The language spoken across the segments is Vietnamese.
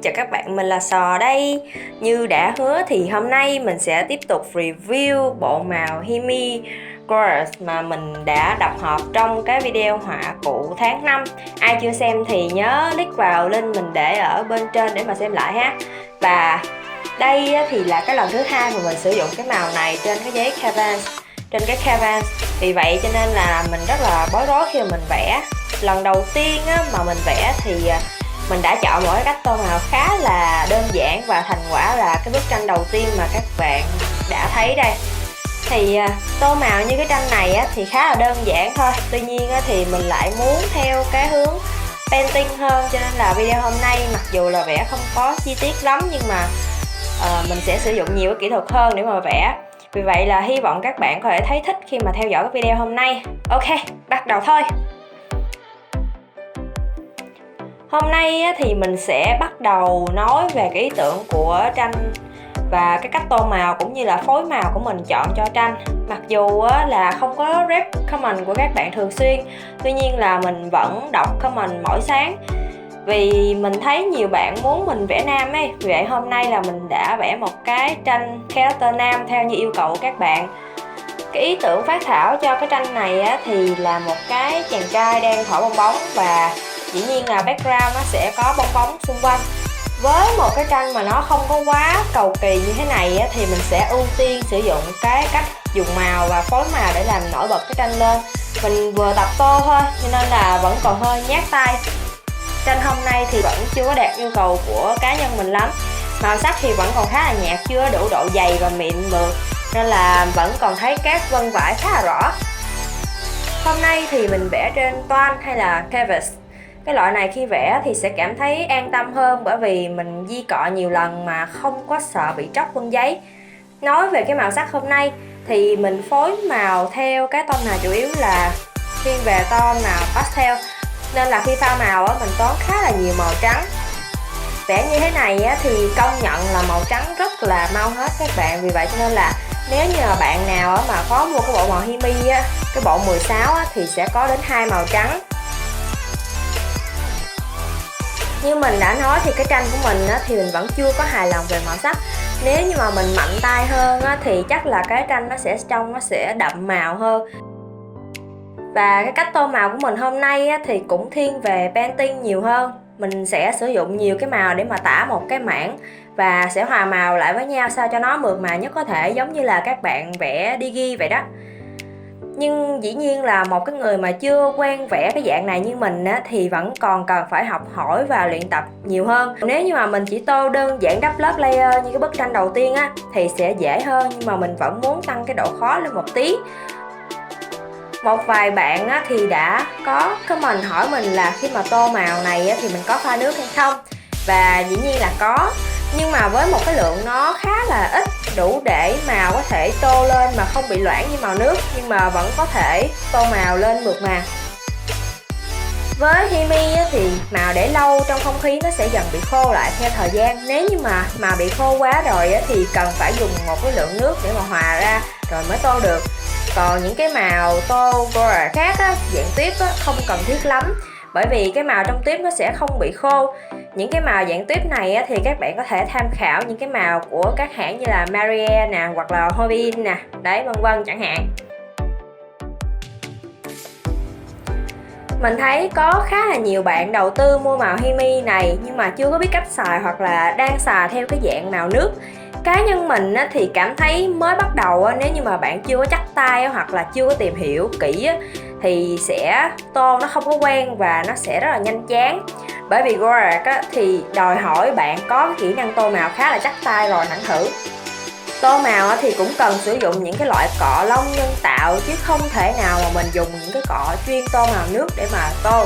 chào các bạn, mình là Sò đây. Như đã hứa thì hôm nay mình sẽ tiếp tục review bộ màu Himi Colors mà mình đã đập hộp trong cái video họa cụ tháng 5. Ai chưa xem thì nhớ click vào link mình để ở bên trên để mà xem lại ha. Và đây thì là cái lần thứ hai mà mình sử dụng cái màu này trên cái giấy canvas. Vì vậy cho nên là mình rất là bối rối khi mà mình vẽ. Lần đầu tiên mà mình vẽ thì mình đã chọn một cái cách tô màu khá là đơn giản và thành quả là cái bức tranh đầu tiên mà các bạn đã thấy đây. Thì tô màu như cái tranh này thì khá là đơn giản thôi. Tuy nhiên thì mình lại muốn theo cái hướng painting hơn, cho nên là video hôm nay mặc dù là vẽ không có chi tiết lắm nhưng mà mình sẽ sử dụng nhiều cái kỹ thuật hơn để mà vẽ. Vì vậy là hy vọng các bạn có thể thấy thích khi mà theo dõi cái video hôm nay. Ok, bắt đầu thôi. Hôm nay thì mình sẽ bắt đầu nói về cái ý tưởng của tranh và cái cách tô màu cũng như là phối màu của mình chọn cho tranh. Mặc dù là không có rep comment của các bạn thường xuyên, tuy nhiên là mình vẫn đọc comment mỗi sáng. Vì mình thấy nhiều bạn muốn mình vẽ nam ấy, vì vậy hôm nay là mình đã vẽ một cái tranh character nam theo như yêu cầu của các bạn. Cái ý tưởng phát thảo cho cái tranh này thì là một cái chàng trai đang thổi bong bóng và dĩ nhiên là background nó sẽ có bong bóng xung quanh. Với một cái tranh mà nó không có quá cầu kỳ như thế này thì mình sẽ ưu tiên sử dụng cái cách dùng màu và phối màu để làm nổi bật cái tranh lên. Mình vừa tập tô thôi cho nên là vẫn còn hơi nhát tay. Tranh hôm nay thì vẫn chưa có đạt yêu cầu của cá nhân mình lắm. Màu sắc thì vẫn còn khá là nhạt, chưa đủ độ dày và mịn mượt, nên là vẫn còn thấy các vân vải khá là rõ. Hôm nay thì mình vẽ trên toan hay là canvas. Cái loại này khi vẽ thì sẽ cảm thấy an tâm hơn, bởi vì mình di cọ nhiều lần mà không có sợ bị tróc vân giấy. Nói về cái màu sắc hôm nay thì mình phối màu theo cái tông màu chủ yếu là thiên về tông màu pastel, nên là khi pha màu mình tốn khá là nhiều màu trắng. Vẽ như thế này thì công nhận là màu trắng rất là mau hết các bạn. Vì vậy cho nên là nếu như mà bạn nào mà có mua cái bộ màu Himi cái bộ 16 thì sẽ có đến 2 màu trắng. Như mình đã nói thì cái tranh của mình thì mình vẫn chưa có hài lòng về màu sắc. Nếu như mà mình mạnh tay hơn thì chắc là cái tranh nó sẽ trông nó sẽ đậm màu hơn. Và cái cách tô màu của mình hôm nay thì cũng thiên về painting nhiều hơn. Mình sẽ sử dụng nhiều cái màu để mà tả một cái mảng và sẽ hòa màu lại với nhau sao cho nó mượt mà nhất có thể, giống như là các bạn vẽ Digi vậy đó. Nhưng dĩ nhiên là một cái người mà chưa quen vẽ cái dạng này như mình thì vẫn còn cần phải học hỏi và luyện tập nhiều hơn. Nếu như mà mình chỉ tô đơn giản đắp lớp layer như cái bức tranh đầu tiên thì sẽ dễ hơn, nhưng mà mình vẫn muốn tăng cái độ khó lên một tí. Một vài bạn thì đã có comment hỏi mình là khi mà tô màu này thì mình có pha nước hay không. Và dĩ nhiên là có, nhưng mà với một cái lượng nó khá là ít, đủ để màu có thể tô lên mà không bị loãng như màu nước, nhưng mà vẫn có thể tô màu lên mượt mà. Với Himi thì màu để lâu trong không khí nó sẽ dần bị khô lại theo thời gian. Nếu như mà màu bị khô quá rồi thì cần phải dùng một cái lượng nước để mà hòa ra rồi mới tô được. Còn những cái màu tô khác dạng tuyết không cần thiết lắm, bởi vì cái màu trong tuyết nó sẽ không bị khô. Những cái màu dạng tuyết này thì các bạn có thể tham khảo những cái màu của các hãng như là Marie nè, hoặc là Hobin nè, đấy vân vân chẳng hạn. Mình thấy có khá là nhiều bạn đầu tư mua màu Himi này nhưng mà chưa có biết cách xài, hoặc là đang xài theo cái dạng màu nước. Cá nhân mình thì cảm thấy mới bắt đầu nếu như mà bạn chưa có chắc tay hoặc là chưa có tìm hiểu kỹ thì sẽ tô nó không có quen và nó sẽ rất là nhanh chán. Bởi vì Gorak thì đòi hỏi bạn có kỹ năng tô màu khá là chắc tay rồi hẳn thử. Tô màu thì cũng cần sử dụng những cái loại cọ lông nhân tạo, chứ không thể nào mà mình dùng những cái cọ chuyên tô màu nước để mà tô.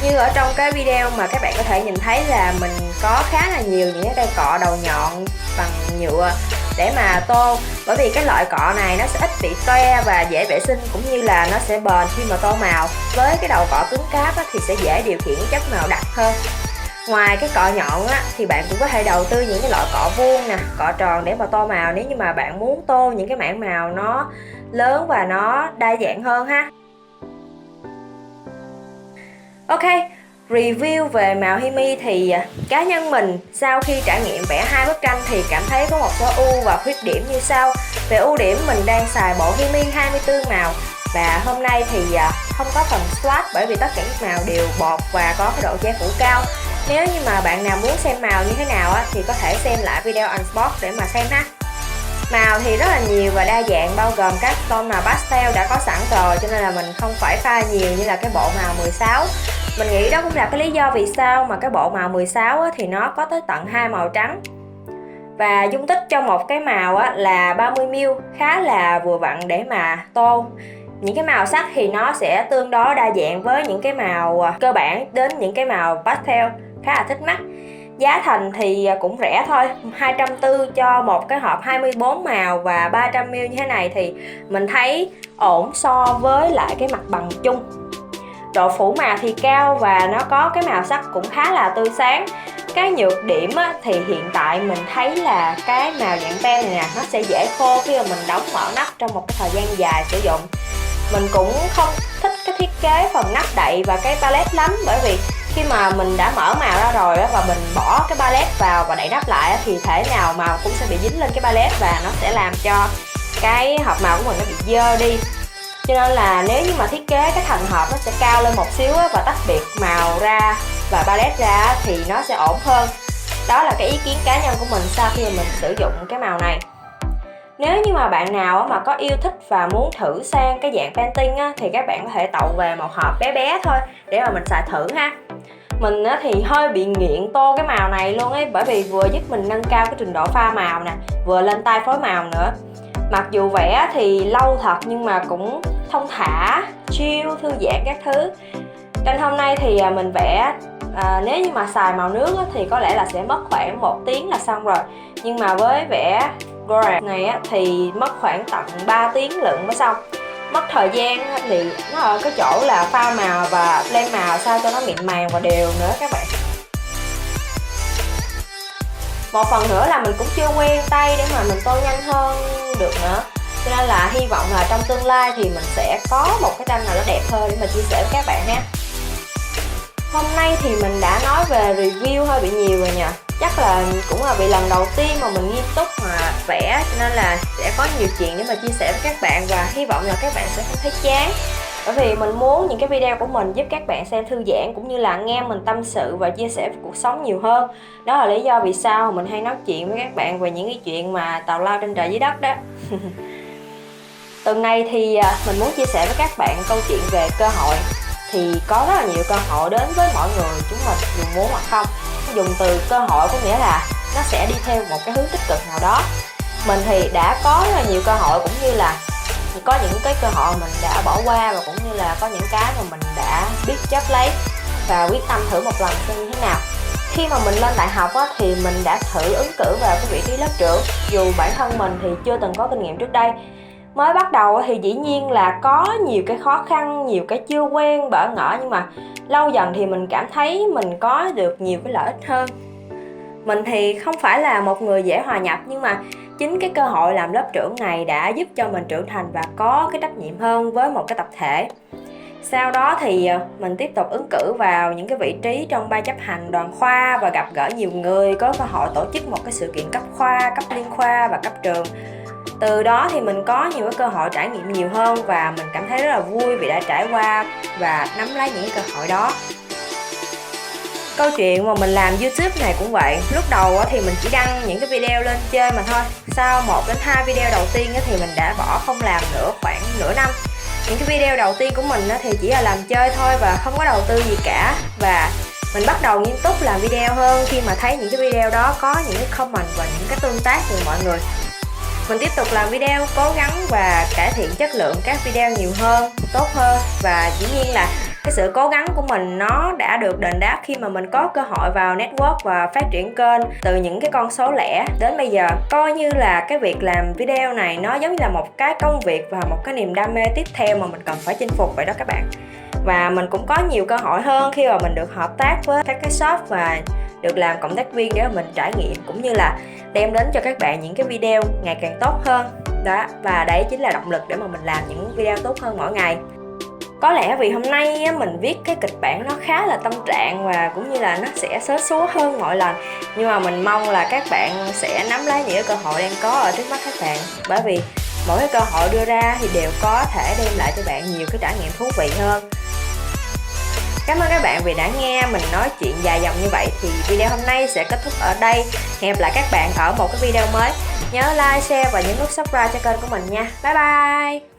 Như ở trong cái video mà các bạn có thể nhìn thấy là mình có khá là nhiều những cái cây cọ đầu nhọn bằng nhựa để mà tô. Bởi vì cái loại cọ này nó sẽ ít bị toe và dễ vệ sinh, cũng như là nó sẽ bền khi mà tô màu. Với cái đầu cọ cứng cáp thì sẽ dễ điều khiển chất màu đặc hơn. Ngoài cái cọ nhọn thì bạn cũng có thể đầu tư những cái loại cọ vuông nè, cọ tròn để mà tô màu, nếu như mà bạn muốn tô những cái mảng màu nó lớn và nó đa dạng hơn ha. Ok, Review về màu Himi thì cá nhân mình sau khi trải nghiệm vẽ hai bức tranh thì cảm thấy có một số ưu và khuyết điểm như sau. Về ưu điểm, mình đang xài bộ Himi 24 màu và hôm nay thì không có phần swatch bởi vì tất cả các màu đều bột và có cái độ che phủ cao. Nếu như mà bạn nào muốn xem màu như thế nào thì có thể xem lại video unbox để mà xem ha. Màu thì rất là nhiều và đa dạng, bao gồm các tông màu pastel đã có sẵn rồi, cho nên là mình không phải pha nhiều như là cái bộ màu 16. Mình nghĩ đó cũng là cái lý do vì sao mà cái bộ màu 16 thì nó có tới tận 2 màu trắng. Và dung tích trong một cái màu là 30ml, khá là vừa vặn để mà tô. Những cái màu sắc thì nó sẽ tương đối đa dạng với những cái màu cơ bản đến những cái màu pastel khá là thích mắt. Giá thành thì cũng rẻ thôi, 240 cho một cái hộp 24 màu và 300ml như thế này thì mình thấy ổn so với lại cái mặt bằng chung. Độ phủ màu thì cao và nó có cái màu sắc cũng khá là tươi sáng. Cái nhược điểm thì hiện tại mình thấy là cái màu dạng pen này nè, nó sẽ dễ khô khi mà mình đóng mở nắp trong một cái thời gian dài sử dụng. Mình cũng không thích cái thiết kế phần nắp đậy và cái palette lắm, bởi vì khi mà mình đã mở màu ra rồi và mình bỏ cái palette vào và đậy nắp lại thì thể nào màu cũng sẽ bị dính lên cái palette và nó sẽ làm cho cái hộp màu của mình nó bị dơ đi. Cho nên là nếu như mà thiết kế cái thành hộp nó sẽ cao lên một xíu và tách biệt màu ra và palette ra thì nó sẽ ổn hơn. Đó là cái ý kiến cá nhân của mình sau khi mình sử dụng cái màu này. Nếu như mà bạn nào mà có yêu thích và muốn thử sang cái dạng painting thì các bạn có thể tậu về một hộp bé bé thôi để mà mình xài thử ha. Mình thì hơi bị nghiện tô cái màu này luôn ấy, bởi vì vừa giúp mình nâng cao cái trình độ pha màu nè, vừa lên tay phối màu nữa. Mặc dù vẽ thì lâu thật nhưng mà cũng thong thả, chill, thư giãn các thứ. Trên hôm nay thì mình vẽ nếu như mà xài màu nước thì có lẽ là sẽ mất khoảng 1 tiếng là xong rồi. Nhưng mà với vẽ Goran này thì mất khoảng tận 3 tiếng lận mới xong. Mất thời gian thì nó ở cái chỗ là pha màu và lên màu sao cho nó mịn màng và đều nữa các bạn. Một phần nữa là mình cũng chưa quen tay để mà mình tô nhanh hơn được nữa. Cho nên là hy vọng là trong tương lai thì mình sẽ có một cái tranh nào nó đẹp hơn để mà chia sẻ với các bạn ha. Hôm nay thì mình đã nói về review hơi bị nhiều rồi nha. Chắc là cũng là vì lần đầu tiên mà mình nghiêm túc mà vẽ, cho nên là sẽ có nhiều chuyện để mà chia sẻ với các bạn và hy vọng là các bạn sẽ không thấy chán. Bởi vì mình muốn những cái video của mình giúp các bạn xem thư giãn cũng như là nghe mình tâm sự và chia sẻ về cuộc sống nhiều hơn. Đó là lý do vì sao mình hay nói chuyện với các bạn về những cái chuyện mà tào lao trên trời dưới đất đó. Tuần này thì mình muốn chia sẻ với các bạn câu chuyện về cơ hội. Thì có rất là nhiều cơ hội đến với mọi người chúng mình dù muốn hoặc không. Dùng từ cơ hội có nghĩa là nó sẽ đi theo một cái hướng tích cực nào đó. Mình thì đã có rất là nhiều cơ hội, cũng như là có những cái cơ hội mình đã bỏ qua, và cũng như là có những cái mà mình đã biết chấp lấy và quyết tâm thử một lần xem như thế nào. Khi mà mình lên đại học thì mình đã thử ứng cử vào cái vị trí lớp trưởng, dù bản thân mình thì chưa từng có kinh nghiệm trước đây. Mới bắt đầu thì dĩ nhiên là có nhiều cái khó khăn, nhiều cái chưa quen bỡ ngỡ, nhưng mà lâu dần thì mình cảm thấy mình có được nhiều cái lợi ích hơn. Mình thì không phải là một người dễ hòa nhập, nhưng mà chính cái cơ hội làm lớp trưởng này đã giúp cho mình trưởng thành và có cái trách nhiệm hơn với một cái tập thể. Sau đó thì mình tiếp tục ứng cử vào những cái vị trí trong ban chấp hành đoàn khoa và gặp gỡ nhiều người, có cơ hội tổ chức một cái sự kiện cấp khoa, cấp liên khoa và cấp trường. Từ đó thì mình có nhiều cái cơ hội trải nghiệm nhiều hơn và mình cảm thấy rất là vui vì đã trải qua và nắm lấy những cơ hội đó. Câu chuyện mà mình làm YouTube này cũng vậy. Lúc đầu thì mình chỉ đăng những cái video lên chơi mà thôi. Sau 1 đến 2 video đầu tiên thì mình đã bỏ không làm nữa khoảng nửa năm. Những cái video đầu tiên của mình thì chỉ là làm chơi thôi và không có đầu tư gì cả. Và mình bắt đầu nghiêm túc làm video hơn khi mà thấy những cái video đó có những cái comment và những cái tương tác từ mọi người. Mình tiếp tục làm video, cố gắng và cải thiện chất lượng các video nhiều hơn, tốt hơn. Và dĩ nhiên là cái sự cố gắng của mình nó đã được đền đáp khi mà mình có cơ hội vào network và phát triển kênh từ những cái con số lẻ đến bây giờ. Coi như là cái việc làm video này nó giống như là một cái công việc và một cái niềm đam mê tiếp theo mà mình cần phải chinh phục vậy đó các bạn. Và mình cũng có nhiều cơ hội hơn khi mà mình được hợp tác với các cái shop và được làm cộng tác viên để mà mình trải nghiệm, cũng như là đem đến cho các bạn những cái video ngày càng tốt hơn đó. Và đấy chính là động lực để mà mình làm những video tốt hơn mỗi ngày. Có lẽ vì hôm nay á, mình viết cái kịch bản nó khá là tâm trạng và cũng như là nó sẽ xớ xúa hơn mọi lần. Nhưng mà mình mong là các bạn sẽ nắm lấy những cơ hội đang có ở trước mắt các bạn. Bởi vì mỗi cái cơ hội đưa ra thì đều có thể đem lại cho bạn nhiều cái trải nghiệm thú vị hơn. Cảm ơn các bạn vì đã nghe mình nói chuyện dài dòng như vậy. Thì video hôm nay sẽ kết thúc ở đây. Hẹn gặp lại các bạn ở một cái video mới. Nhớ like, share và nhấn nút subscribe cho kênh của mình nha. Bye bye.